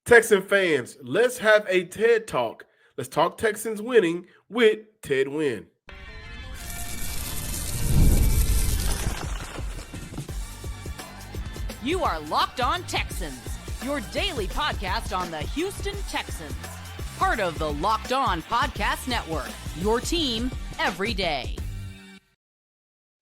Texan fans, let's have a TED Talk. Let's talk Texans winning with Ted Nguyen. You are Locked On Texans, your daily podcast on the Houston Texans. Part of the Locked On Podcast Network, your team every day.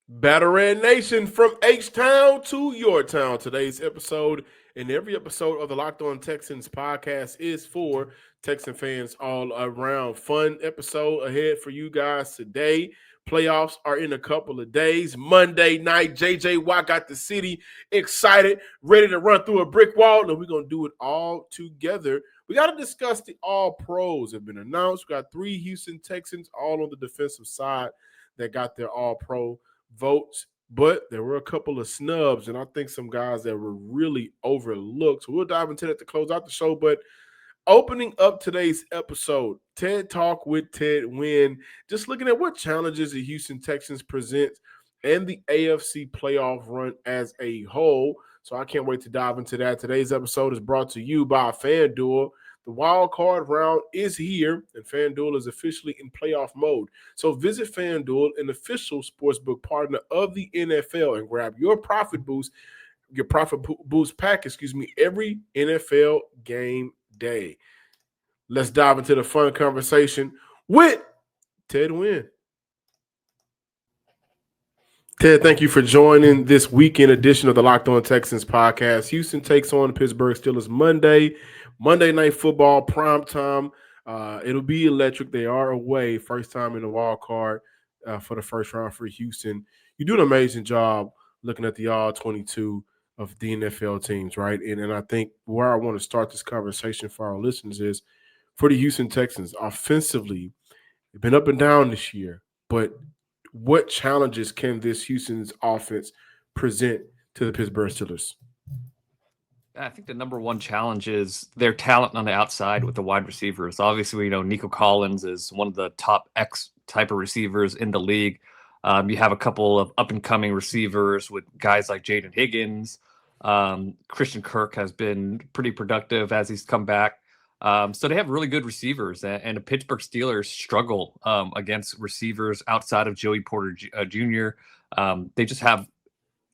Batteran Nation, from H-Town to your town. Today's episode and every episode of the Locked On Texans podcast is for Texan fans all around. Fun episode ahead for you guys today. Playoffs are in a couple of days. Monday night, JJ Watt got the city excited, ready to run through a brick wall, and we're going to do it all together. We got to discuss the All-Pros have been announced. We got 3 Houston Texans all on the defensive side that got their All-Pro votes, but there were a couple of snubs, and I think some guys that were really overlooked. So we'll dive into that to close out the show. But opening up today's episode, TED Talk with Ted Nguyen, just looking at what challenges the Houston Texans present and the AFC playoff run as a whole. So I can't wait to dive into that. Today's episode is brought to you by FanDuel. The wild card round is here, and FanDuel is officially in playoff mode. So visit FanDuel, an official sportsbook partner of the NFL, and grab your profit boost pack, every NFL game day. Let's dive into the fun conversation with Ted Nguyen. Ted, thank you for joining this weekend edition of the Locked On Texans podcast. Houston takes on Pittsburgh Steelers Monday Night Football, prime time. It'll be electric. They are away, first time in the wild card for the first round for Houston. You do an amazing job looking at the all-22 of the NFL teams, right? And I think where I want to start this conversation for our listeners is for the Houston Texans, offensively, they've been up and down this year, but what challenges can this Houston's offense present to the Pittsburgh Steelers? I think the number one challenge is their talent on the outside with the wide receivers. Obviously, we know Nico Collins is one of the top X type of receivers in the league. You have a couple of up-and-coming receivers with guys like Jaden Higgins. Christian Kirk has been pretty productive as he's come back. So they have really good receivers, and the Pittsburgh Steelers struggle against receivers outside of Joey Porter Jr. They just have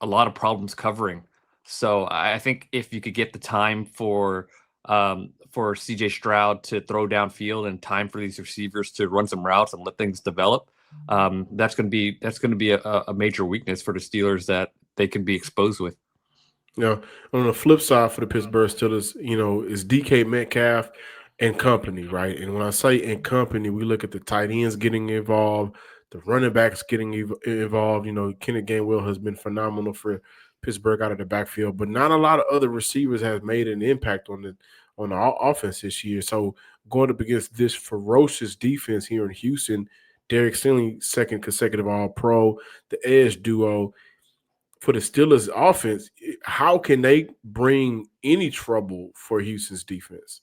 a lot of problems covering. So I think if you could get the time for CJ Stroud to throw downfield and time for these receivers to run some routes and let things develop, that's going to be a major weakness for the Steelers that they can be exposed with. Now, on the flip side for the Pittsburgh Steelers, is DK Metcalf and company, right? And when I say in company, we look at the tight ends getting involved, the running backs getting involved. Kenneth Gainwell has been phenomenal for Pittsburgh out of the backfield, but not a lot of other receivers have made an impact on the offense this year. So going up against this ferocious defense here in Houston, Derek Stingley, second consecutive All-Pro, the edge duo. For the Steelers offense, how can they bring any trouble for Houston's defense?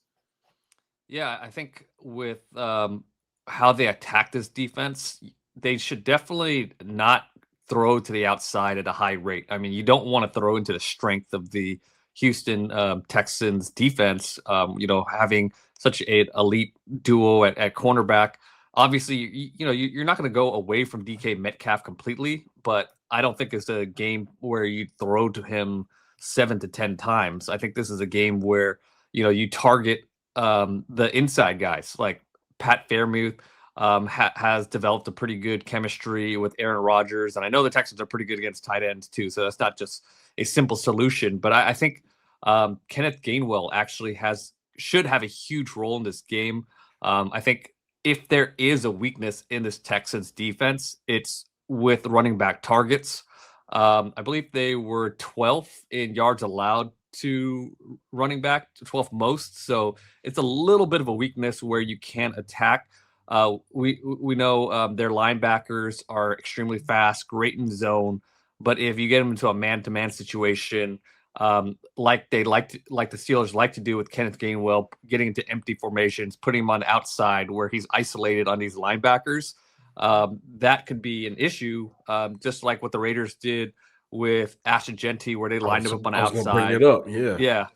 Yeah, I think with how they attack this defense, they should definitely not throw to the outside at a high rate. I mean, you don't want to throw into the strength of the Houston Texans defense, having such an elite duo at cornerback. Obviously, you're not going to go away from DK Metcalf completely, but I don't think it's a game where you throw to him 7 to 10 times. I think this is a game where, you target the inside guys like Pat Fairmouth. Has developed a pretty good chemistry with Aaron Rodgers. And I know the Texans are pretty good against tight ends too. So that's not just a simple solution. But I think Kenneth Gainwell actually should have a huge role in this game. I think if there is a weakness in this Texans defense, it's with running back targets. I believe they were 12th in yards allowed to running back, 12th most. So it's a little bit of a weakness where you can't attack. We know their linebackers are extremely fast, great in zone, but if you get them into a man-to-man situation, like the Steelers like to do with Kenneth Gainwell, getting into empty formations, putting him on the outside where he's isolated on these linebackers, that could be an issue, just like what the Raiders did with Ashton Genty, where they lined him up on the outside. Bring it up, yeah. Yeah.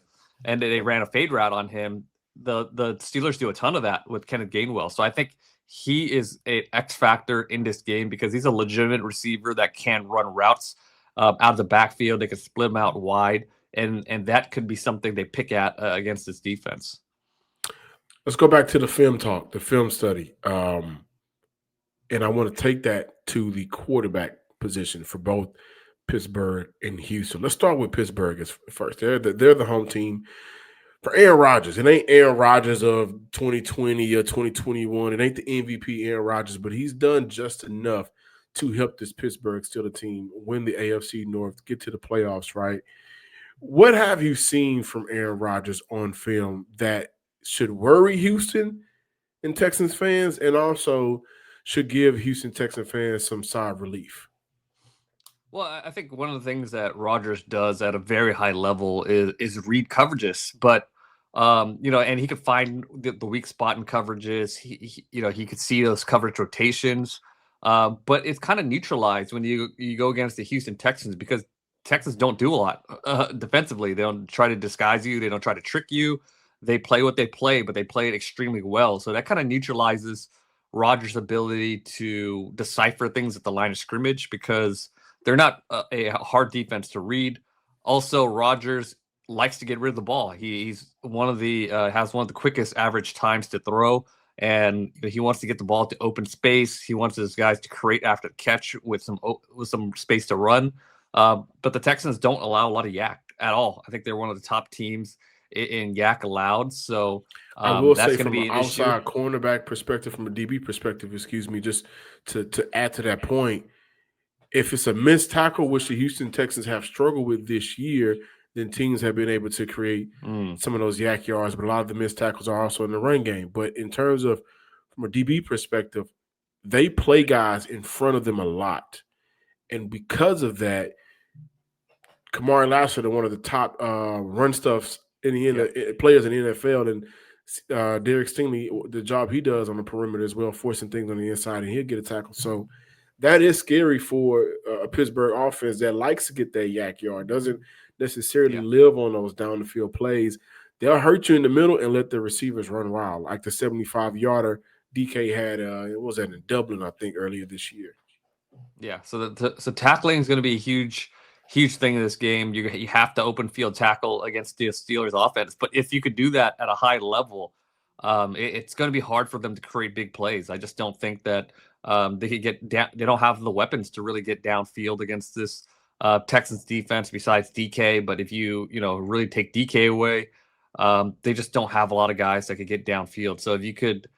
and they ran a fade route on him. The Steelers do a ton of that with Kenneth Gainwell. So I think he is an X factor in this game because he's a legitimate receiver that can run routes out of the backfield. They can split him out wide, and that could be something they pick at against this defense. Let's go back to the film talk, the film study. And I want to take that to the quarterback position for both Pittsburgh and Houston. Let's start with Pittsburgh as first. They're the home team for Aaron Rodgers. It ain't Aaron Rodgers of 2020 or 2021. It ain't the MVP Aaron Rodgers, but he's done just enough to help this Pittsburgh Steelers team win the AFC North, get to the playoffs, right? What have you seen from Aaron Rodgers on film that should worry Houston and Texans fans, and also should give Houston Texans fans some sigh of relief? Well, I think one of the things that Rodgers does at a very high level is read coverages, but and he could find the weak spot in coverages. He could see those coverage rotations, but it's kind of neutralized when you go against the Houston Texans because Texans don't do a lot defensively. They don't try to disguise you. They don't try to trick you. They play what they play, but they play it extremely well. So that kind of neutralizes Rodgers' ability to decipher things at the line of scrimmage because they're not a hard defense to read. Also, Rodgers likes to get rid of the ball. He's one of the has one of the quickest average times to throw, and he wants to get the ball to open space. He wants his guys to create after the catch with some space to run. But the Texans don't allow a lot of yak at all. I think they're one of the top teams in yak allowed. So I will that's say going to from be an an issue. outside cornerback perspective, from a DB perspective, just to add to that point, if it's a missed tackle, which the Houston Texans have struggled with this year, then teams have been able to create some of those yak yards. But a lot of the missed tackles are also in the run game. But in terms of from a DB perspective, they play guys in front of them a lot. And because of that, Kamari Lassiter, one of the top run stuffs in the players in the NFL, and Derek Stingley, the job he does on the perimeter as well, forcing things on the inside, and he'll get a tackle. So that is scary for a Pittsburgh offense that likes to get that yak yard, doesn't necessarily live on those down the field plays. They'll hurt you in the middle and let the receivers run wild, like the 75-yarder DK had. It was in Dublin, I think, earlier this year. Yeah, so tackling is going to be a huge thing in this game. You have to open field tackle against the Steelers offense, but if you could do that at a high level, it's going to be hard for them to create big plays. I just don't think that they could get down. They don't have the weapons to really get downfield against this Texans defense besides DK. But if you really take DK away, they just don't have a lot of guys that could get downfield. So if you could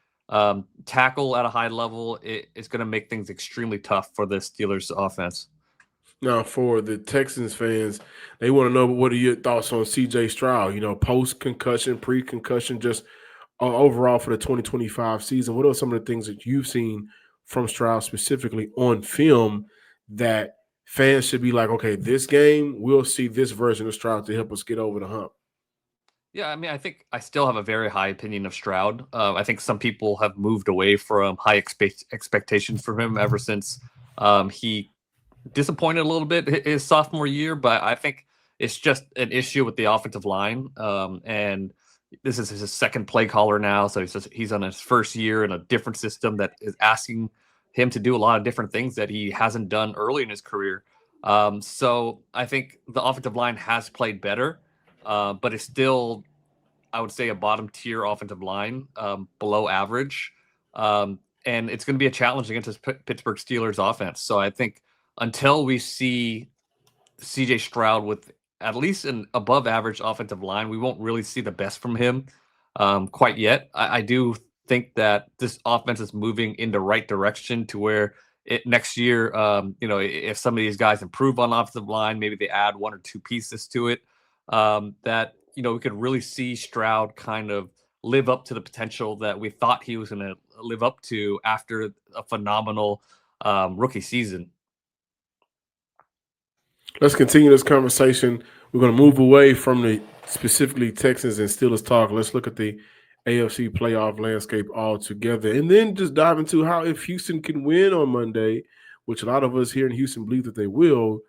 tackle at a high level, it's going to make things extremely tough for the Steelers offense. Now, for the Texans fans, they want to know what are your thoughts on C.J. Stroud, post-concussion, pre-concussion, just overall for the 2025 season. What are some of the things that you've seen from Stroud specifically on film that fans should be like, okay, this game, we'll see this version of Stroud to help us get over the hump? Yeah, I mean, I think I still have a very high opinion of Stroud. I think some people have moved away from high expectations from him ever since he disappointed a little bit his sophomore year, but I think it's just an issue with the offensive line. And this is his second play caller now, so he's on his first year in a different system that is asking him to do a lot of different things that he hasn't done early in his career. So I think the offensive line has played better, but it's still, I would say, a bottom tier offensive line, below average. And it's going to be a challenge against this Pittsburgh Steelers offense. So I think until we see CJ Stroud with at least an above average offensive line, we won't really see the best from him quite yet. I do think that this offense is moving in the right direction to where next year, if some of these guys improve on offensive line, maybe they add one or two pieces to it, that, we could really see Stroud kind of live up to the potential that we thought he was going to live up to after a phenomenal rookie season. Let's continue this conversation. We're going to move away from the specifically Texans and Steelers talk. Let's look at the AFC playoff landscape altogether, and then just dive into how if Houston can win on Monday, which a lot of us here in Houston believe that they will,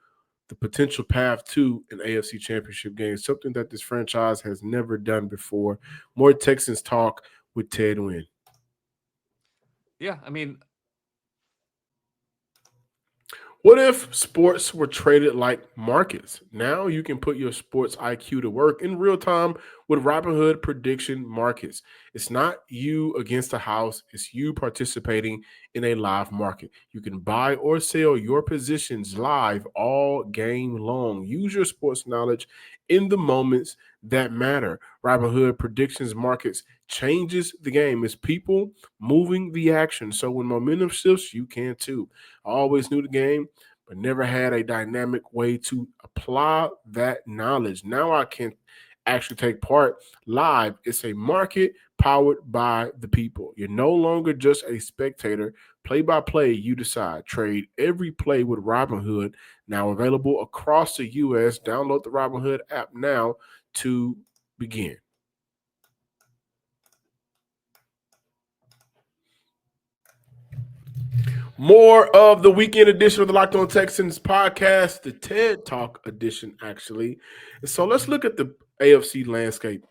the potential path to an AFC championship game, something that this franchise has never done before. More Texans talk with Ted Nguyen. Yeah, I mean, What if sports were traded like markets? Now you can put your sports IQ to work in real time with Robinhood prediction markets. It's not you against the house, it's you participating in a live market. You can buy or sell your positions live all game long. Use your sports knowledge in the moments that matter. Robinhood predictions markets changes the game. It's people moving the action. So when momentum shifts, you can too. I always knew the game, but never had a dynamic way to apply that knowledge. Now I can actually take part live. It's a market powered by the people. You're no longer just a spectator. Play by play, you decide. Trade every play with Robinhood, now available across the U.S. Download the Robinhood app now to begin. More of the weekend edition of the Locked On Texans podcast, the TED Talk edition, actually. And so let's look at the AFC landscape,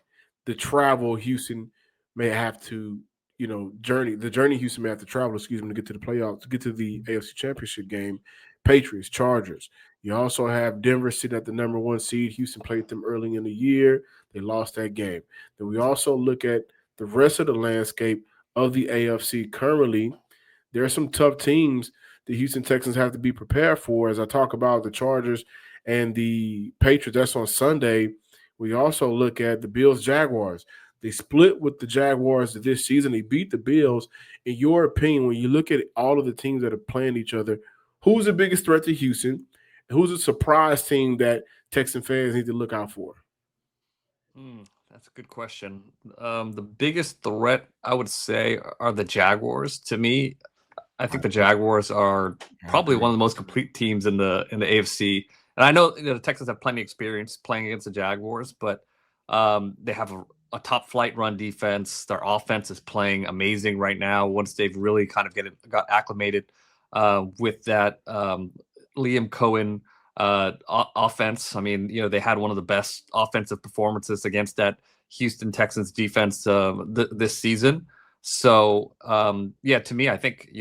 the travel Houston may have to, the journey Houston may have to travel, to get to the playoffs, to get to the AFC Championship game. Patriots, Chargers. You also have Denver sitting at the number 1 seed. Houston played them early in the year. They lost that game. Then we also look at the rest of the landscape of the AFC currently. There are some tough teams the Houston Texans have to be prepared for. As I talk about the Chargers and the Patriots, that's on Sunday. We also look at the Bills-Jaguars. They split with the Jaguars this season. They beat the Bills. In your opinion, when you look at all of the teams that are playing each other, who's the biggest threat to Houston? And who's a surprise team that Texan fans need to look out for? That's a good question. The biggest threat, I would say, are the Jaguars. To me, I think the Jaguars are probably one of the most complete teams in the AFC. And I know the Texans have plenty of experience playing against the Jaguars, but they have a top flight run defense. Their offense is playing amazing right now. Once they've really kind of got acclimated with that Liam Cohen offense. I mean, they had one of the best offensive performances against that Houston Texans defense this season. So, to me, I think,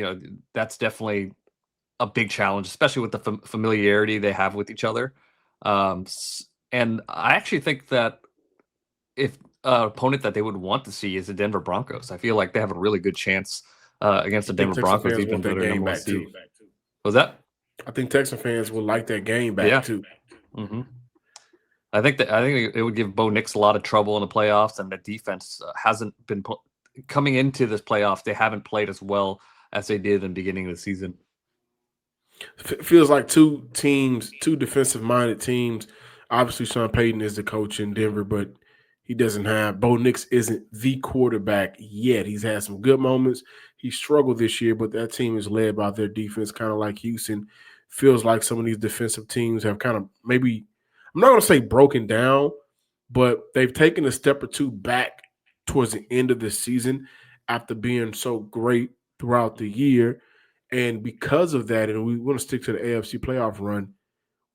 that's definitely a big challenge, especially with the familiarity they have with each other. And I actually think that if an opponent that they would want to see is the Denver Broncos, I feel like they have a really good chance against the Denver Broncos, even though they're number 1 seed. Was that? I think Texan fans will like that game back too. Mm-hmm. I think it would give Bo Nix a lot of trouble in the playoffs, and the defense hasn't been coming into this playoff. They haven't played as well as they did in the beginning of the season. Feels like two defensive-minded teams. Obviously, Sean Payton is the coach in Denver, but he doesn't have – Bo Nix isn't the quarterback yet. He's had some good moments. He struggled this year, but that team is led by their defense, kind of like Houston. Feels like some of these defensive teams have kind of maybe – I'm not going to say broken down, but they've taken a step or two back towards the end of the season after being so great throughout the year. And because of that, and we want to stick to the AFC playoff run,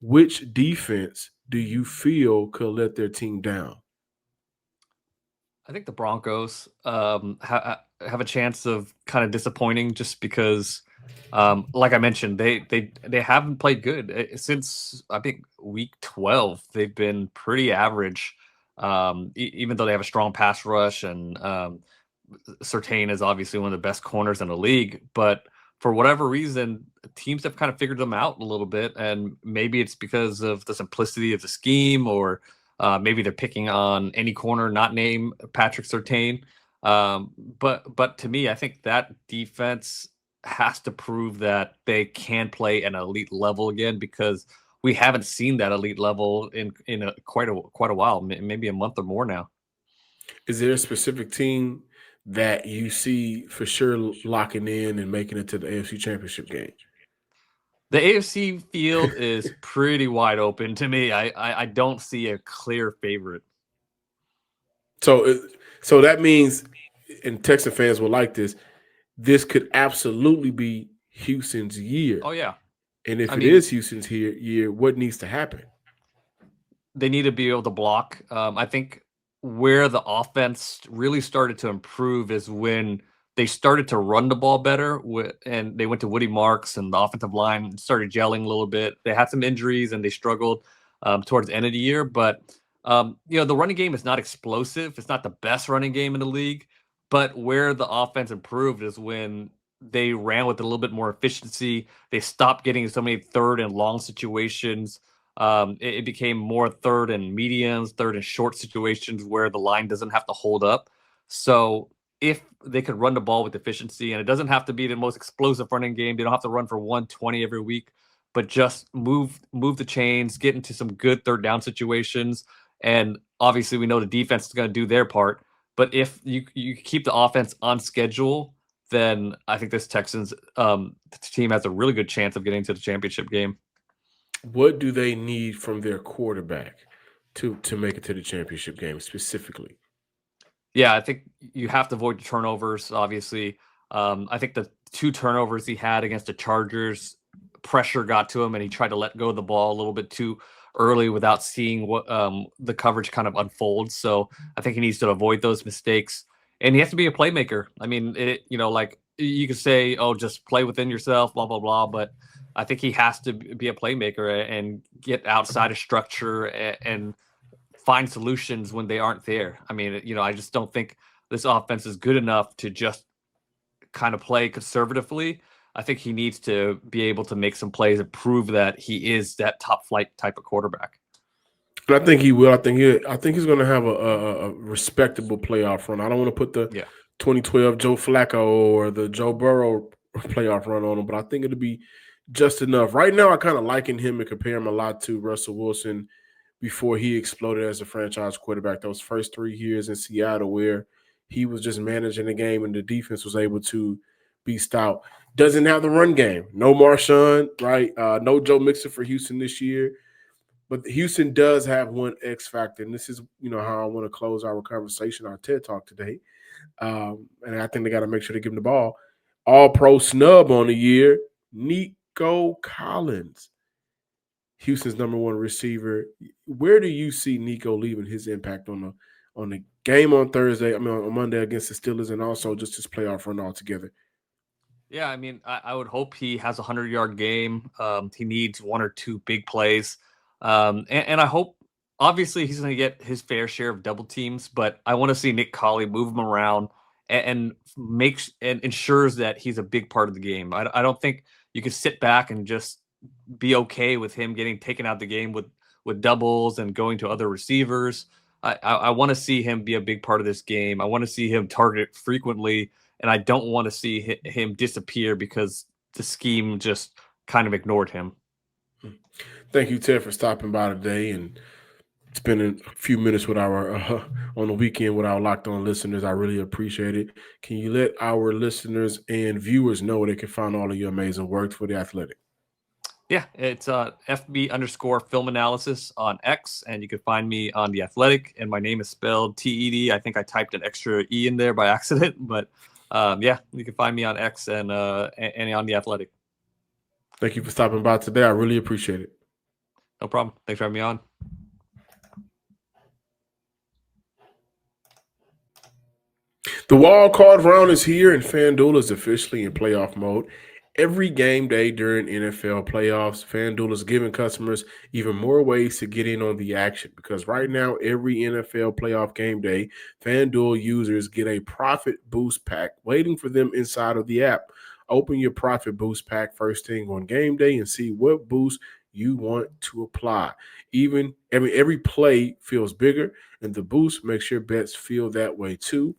which defense do you feel could let their team down? I think the Broncos have a chance of kind of disappointing just because, like I mentioned, they haven't played good since I think week 12. They've been pretty average, even though they have a strong pass rush, and Surtain is obviously one of the best corners in the league. But for whatever reason, teams have kind of figured them out a little bit, and maybe it's because of the simplicity of the scheme, or maybe they're picking on any corner not named Patrick Surtain. But to me, I think that defense has to prove that they can play an elite level again, because we haven't seen that elite level in quite a while, maybe a month or more now. Is there a specific team that you see for sure locking in and making it to the AFC Championship game? The AFC field is pretty wide open to me. I don't see a clear favorite. So that means, and Texan fans will like this, this could absolutely be Houston's year. Oh, yeah. And if I it mean, is Houston's year, what needs to happen? they need to be able to block. I think where the offense really started to improve is when they started to run the ball better, and they went to Woody Marks, and the offensive line started gelling a little bit. They had some injuries and they struggled towards the end of the year, but the running game is not explosive. It's not the best running game in the league, but where the offense improved is when they ran with a little bit more efficiency. They stopped getting so many third and long situations. It became more third and mediums, third and short situations where the line doesn't have to hold up. So if they could run the ball with efficiency, and it doesn't have to be the most explosive running game, they don't have to run for 120 every week, but just move the chains, get into some good third down situations. And obviously, we know the defense is going to do their part. But if you keep the offense on schedule, then I think this Texans team has a really good chance of getting to the championship game. What do they need from their quarterback to make it to the championship game specifically? Yeah, I think you have to avoid the turnovers, obviously. I think the 2 turnovers he had against the Chargers, pressure got to him, and he tried to let go of the ball a little bit too early without seeing what the coverage kind of unfolds. So I think he needs to avoid those mistakes, and he has to be a playmaker. I mean, like you could say, "Oh, just play within yourself," blah blah blah, but I think he has to be a playmaker and get outside of structure and find solutions when they aren't there. I mean, I just don't think this offense is good enough to just kind of play conservatively. I think he needs to be able to make some plays and prove that he is that top flight type of quarterback. And I think he will. I think he's going to have a respectable playoff run. I don't want to put the 2012 Joe Flacco or the Joe Burrow playoff run on him, but I think it'll be just enough. Right now, I kind of liken him and compare him a lot to Russell Wilson before he exploded as a franchise quarterback. Those first 3 years in Seattle where he was just managing the game and the defense was able to be stout. Doesn't have the run game. No Marshawn, right? No Joe Mixon for Houston this year. But Houston does have one X factor, and this is, how I want to close our conversation, our TED Talk today. And I think they got to make sure they give him the ball. All-Pro snub on the year, Nico Collins, Houston's number 1 receiver. Where do you see Nico leaving his impact on the game on Thursday? On Monday against the Steelers, and also just his playoff run altogether? Yeah, I mean, I would hope he has a 100-yard game. He needs 1 or 2 big plays. And I hope, obviously, he's going to get his fair share of double teams, but I want to see Nick Colley move him around and makes and ensures that he's a big part of the game. I don't think you can sit back and just be okay with him getting taken out of the game with doubles and going to other receivers. I want to see him be a big part of this game. I want to see him target frequently, and I don't want to see him disappear because the scheme just kind of ignored him. Thank you, Ted, for stopping by today and spending a few minutes with our on the weekend with our Locked On listeners. I really appreciate it. Can you let our listeners and viewers know where they can find all of your amazing work for The Athletic? Yeah, it's FB_film analysis on X, and you can find me on The Athletic, and my name is spelled TED. I think I typed an extra E in there by accident, but yeah, you can find me on X and on The Athletic. Thank you for stopping by today. I really appreciate it. No problem. Thanks for having me on. The wild card round is here, and FanDuel is officially in playoff mode. Every game day during NFL playoffs, FanDuel is giving customers even more ways to get in on the action, because right now, every NFL playoff game day, FanDuel users get a profit boost pack waiting for them inside of the app. Open your profit boost pack first thing on game day and see what boost you want to apply. Every play feels bigger, and the boost makes your bets feel that way too.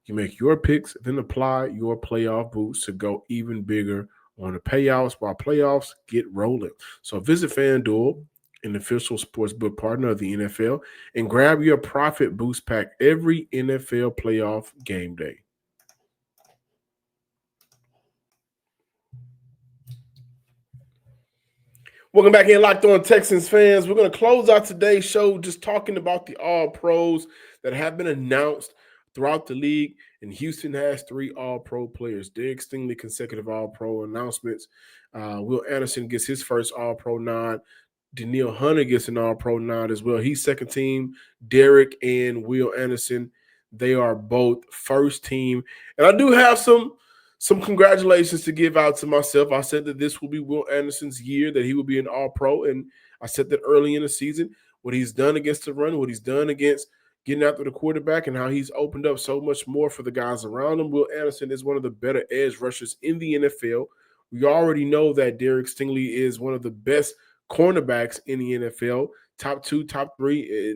You make your picks, then apply your playoff boost to go even bigger on the payouts while playoffs get rolling. So visit FanDuel, an official sportsbook partner of the NFL, and grab your profit boost pack every NFL playoff game day. Welcome back in, Locked On Texans fans. We're going to close out today's show just talking about the All-Pros that have been announced throughout the league, and Houston has 3 All-Pro players. Derek Stingley, consecutive All-Pro announcements. Will Anderson gets his first All-Pro nod. Danielle Hunter gets an All-Pro nod as well. He's second team. Derek and Will Anderson, they are both first team. And I do have some congratulations to give out to myself. I said that this will be Will Anderson's year, that he will be an All-Pro, and I said that early in the season. What he's done against the run, what he's done against getting after the quarterback, and how he's opened up so much more for the guys around him. Will Anderson is one of the better edge rushers in the NFL. We already know that Derek Stingley is one of the best cornerbacks in the NFL, top 2, top 3.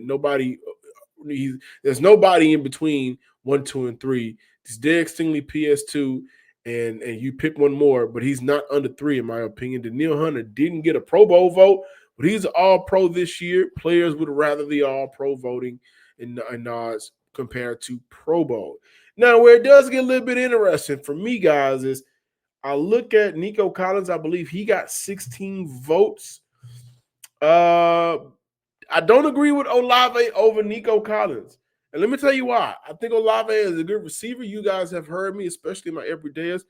There's nobody in between 1, 2, and 3. It's Derek Stingley, PS2, and you pick one more, but he's not under 3 in my opinion. Danielle Hunter didn't get a Pro Bowl vote, but he's an All-Pro this year. Players would rather the All-Pro voting and nods compared to Pro Bowl. Now, where it does get a little bit interesting for me, guys, is I look at Nico Collins. I believe he got 16 votes. I don't agree with Olave over Nico Collins. And let me tell you why. I think Olave is a good receiver. You guys have heard me, especially in my everydayers.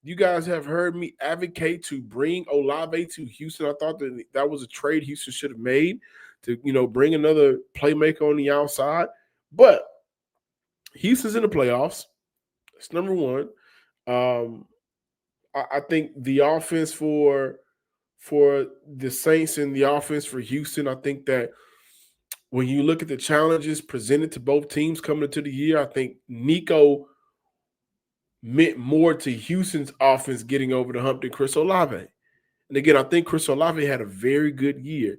You guys have heard me advocate to bring Olave to Houston. I thought that was a trade Houston should have made to, bring another playmaker on the outside. But Houston's in the playoffs. That's number one. I think the offense for the Saints and the offense for Houston, I think that when you look at the challenges presented to both teams coming into the year, I think Nico meant more to Houston's offense getting over the hump than Chris Olave. And again, I think Chris Olave had a very good year.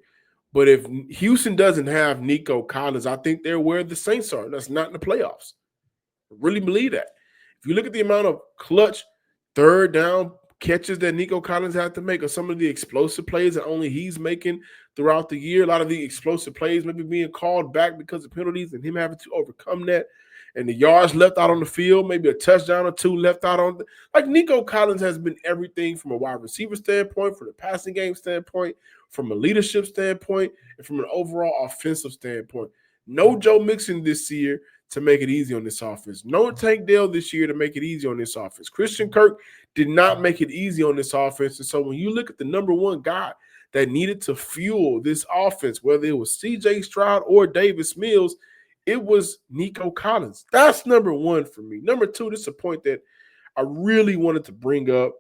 But if Houston doesn't have Nico Collins, I think they're where the Saints are. That's not in the playoffs. I really believe that. If you look at the amount of clutch third down catches that Nico Collins had to make, or some of the explosive plays that only he's making throughout the year, a lot of the explosive plays maybe being called back because of penalties and him having to overcome that, and the yards left out on the field, maybe a touchdown or 2 left out on like Nico Collins has been everything from a wide receiver standpoint, from a passing game standpoint, from a leadership standpoint, and from an overall offensive standpoint. No Joe Mixon this year to make it easy on this offense. No Tank Dell this year to make it easy on this offense. Christian Kirk did not make it easy on this offense. And so when you look at the number one guy that needed to fuel this offense, whether it was C.J. Stroud or Davis Mills, it was Nico Collins. That's number one for me. Number two, this is a point that I really wanted to bring up.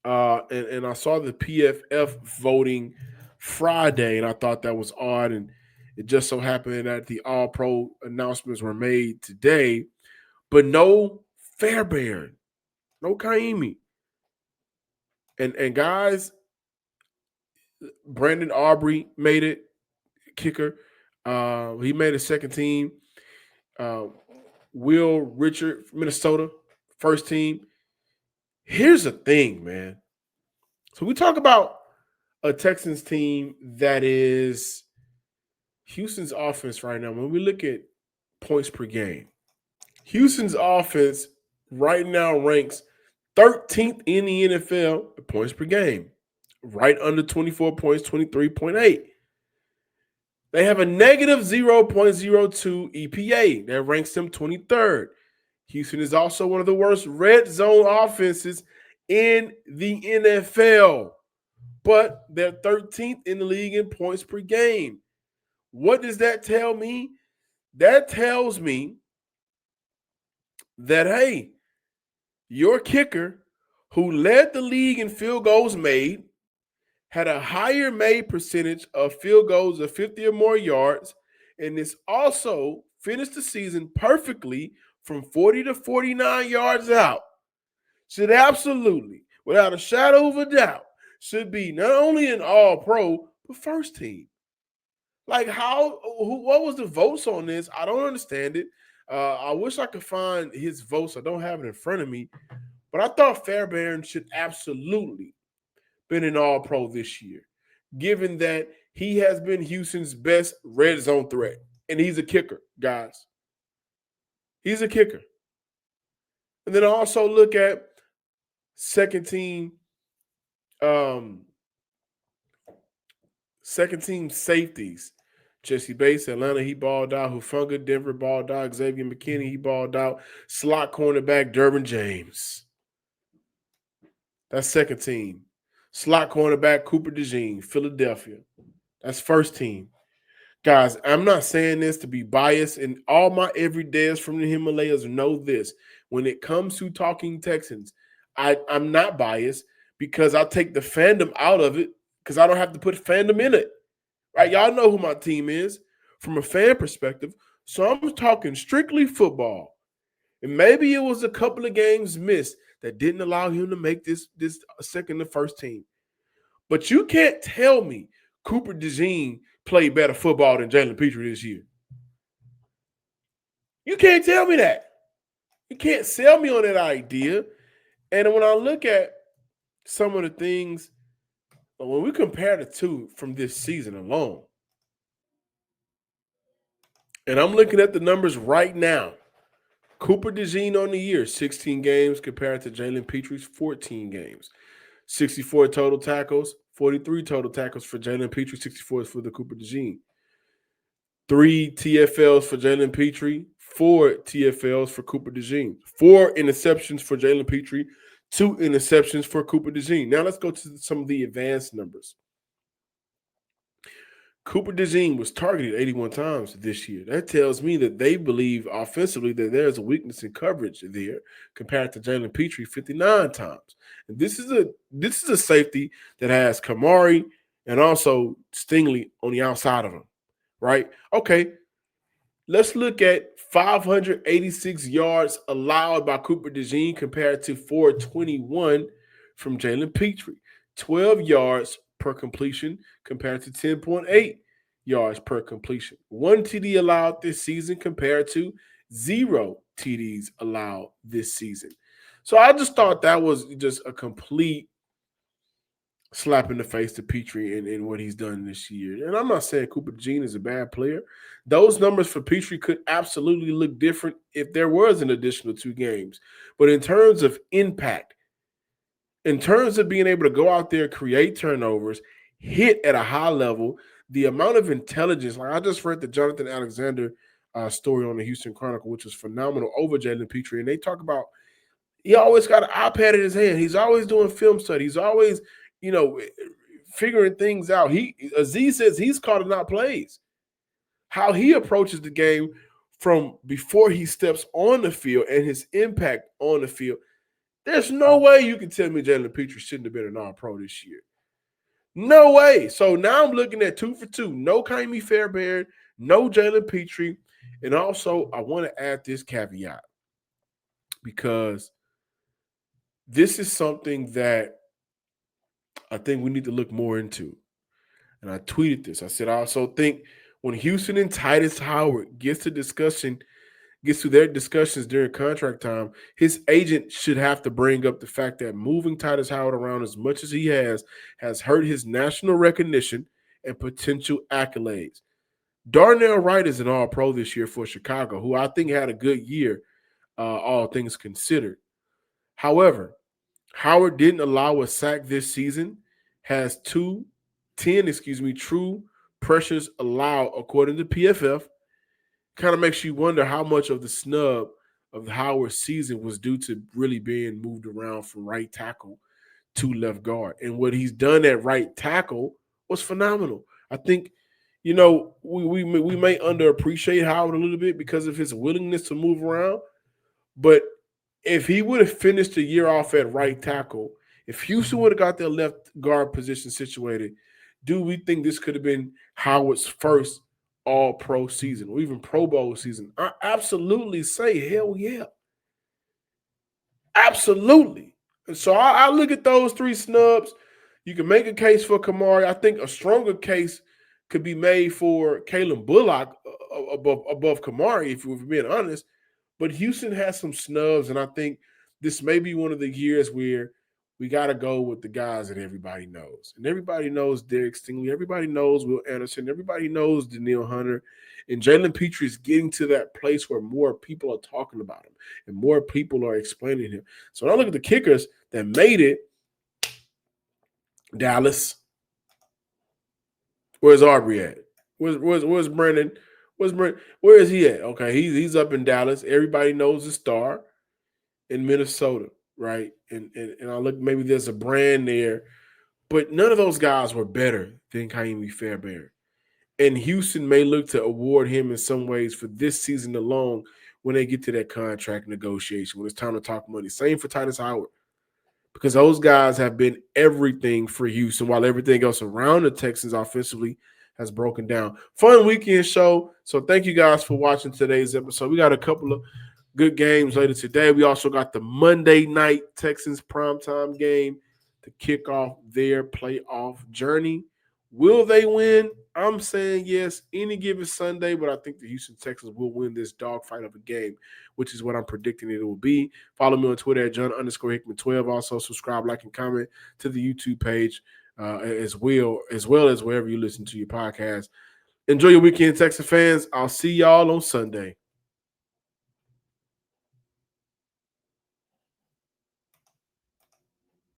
And I saw the PFF voting Friday, and I thought that was odd. And it just so happened that the All-Pro announcements were made today, but no Fairbairn, no Kaimi. And guys, Brandon Aubrey made it, kicker. He made a second team. Will Richard, Minnesota, first team. Here's the thing, man. So we talk about a Texans team that is Houston's offense right now. When we look at points per game, Houston's offense right now ranks 13th in the NFL at points per game, right under 24 points, 23.8. They have a negative 0.02 EPA. That ranks them 23rd. Houston is also one of the worst red zone offenses in the NFL, but they're 13th in the league in points per game. What does that tell me? That tells me that, hey, your kicker, who led the league in field goals made, had a higher made percentage of field goals of 50 or more yards, and this also finished the season perfectly from 40 to 49 yards out, should absolutely, without a shadow of a doubt, should be not only an All-Pro, but first team. Like what was the votes on this? I don't understand it. I wish I could find his votes. I don't have it in front of me. But I thought Fairbairn should absolutely been an All-Pro this year, given that he has been Houston's best red zone threat. And he's a kicker, guys. He's a kicker. And then I also look at second team safeties. Jesse Bates, Atlanta, he balled out. Hufanga, Denver, balled out. Xavier McKinney, he balled out. Slot cornerback, Derwin James. That's second team. Slot cornerback, Cooper DeJean, Philadelphia. That's first team. Guys, I'm not saying this to be biased, and all my everydayers from the Himalayas know this. When it comes to talking Texans, I'm not biased because I take the fandom out of it because I don't have to put fandom in it. Right? Y'all know who my team is from a fan perspective. So I'm talking strictly football. And maybe it was a couple of games missed that didn't allow him to make this second to first team. But you can't tell me Cooper DeJean played better football than Jalen Petrie this year. You can't tell me that. You can't sell me on that idea. And when I look at some of the things, when we compare the two from this season alone, and I'm looking at the numbers right now, Cooper DeJean on the year, 16 games compared to Jalen Petrie's 14 games. 64 total tackles, 43 total tackles for Jalen Petrie, 64 for the Cooper DeJean. 3 TFLs for Jalen Petrie, 4 TFLs for Cooper DeJean. 4 interceptions for Jalen Petrie, 2 interceptions for Cooper DeJean. Now let's go to some of the advanced numbers. Cooper DeJean was targeted 81 times this year. That tells me that they believe offensively that there's a weakness in coverage there compared to Jalen Petrie 59 times. And this is a safety that has Kamari and also Stingley on the outside of him, right? Okay, let's look at 586 yards allowed by Cooper DeJean compared to 421 from Jalen Petrie. 12 yards per completion compared to 10.8 yards per completion. 1 TD allowed this season compared to 0 TDs allowed this season. So I just thought that was just a complete slap in the face to Petrie and what he's done this year. And I'm not saying Cooper DeJean is a bad player. Those numbers for Petrie could absolutely look different if there was an additional 2 games. But in terms of impact, in terms of being able to go out there, create turnovers, hit at a high level, the amount of intelligence, like I just read the Jonathan Alexander story on the Houston Chronicle, which was phenomenal over Jalen Petrie. And they talk about he always got an iPad in his hand. He's always doing film study. He's always, figuring things out. Aziz says he's calling out plays. How he approaches the game from before he steps on the field and his impact on the field. There's no way you can tell me Jalen Petrie shouldn't have been an All-Pro this year. No way. So now I'm looking at 2 for 2. No Kaimi Fairbairn, no Jalen Petrie. And also, I want to add this caveat because this is something that I think we need to look more into. And I tweeted this. I said, I also think when Houston and Titus Howard gets to their discussions during contract time, his agent should have to bring up the fact that moving Titus Howard around as much as he has hurt his national recognition and potential accolades. Darnell Wright is an All-Pro this year for Chicago, who I think had a good year, all things considered. However, Howard didn't allow a sack this season, has 10 true pressures allowed according to PFF. Kind of makes you wonder how much of the snub of Howard's season was due to really being moved around from right tackle to left guard. And what he's done at right tackle was phenomenal. I think, we may underappreciate Howard a little bit because of his willingness to move around. But if he would have finished the year off at right tackle, if Houston would have got their left guard position situated, do we think this could have been Howard's first All-Pro season or even Pro Bowl season? I absolutely say hell yeah. Absolutely. And so I look at those 3 snubs. You can make a case for Kamari. I think a stronger case could be made for Kalen Bullock above Kamari, if we're being honest. But Houston has some snubs, and I think this may be one of the years where we got to go with the guys that everybody knows. And everybody knows Derek Stingley. Everybody knows Will Anderson. Everybody knows Daniil Hunter. And Jalen Petrie is getting to that place where more people are talking about him and more people are explaining him. So when I look at the kickers that made it, Dallas. Where's Aubrey at? Where's Brandon? Where is he at? Okay, he's up in Dallas. Everybody knows the star in Minnesota, right? And I look, maybe there's a brand there, but none of those guys were better than Kaimi Fairbairn. And Houston may look to award him in some ways for this season alone when they get to that contract negotiation, when it's time to talk money. Same for Titus Howard, because those guys have been everything for Houston while everything else around the Texans offensively has broken down. Fun weekend show. So thank you guys for watching today's episode. We got a couple of good games later today. We also got the Monday night Texans primetime game to kick off their playoff journey. Will they win? I'm saying yes any given Sunday, but I think the Houston Texans will win this dogfight of a game, which is what I'm predicting it will be. Follow me on Twitter at John_Hickman12. Also subscribe, like, and comment to the YouTube page as well as wherever you listen to your podcast. Enjoy your weekend, Texan fans. I'll see y'all on Sunday.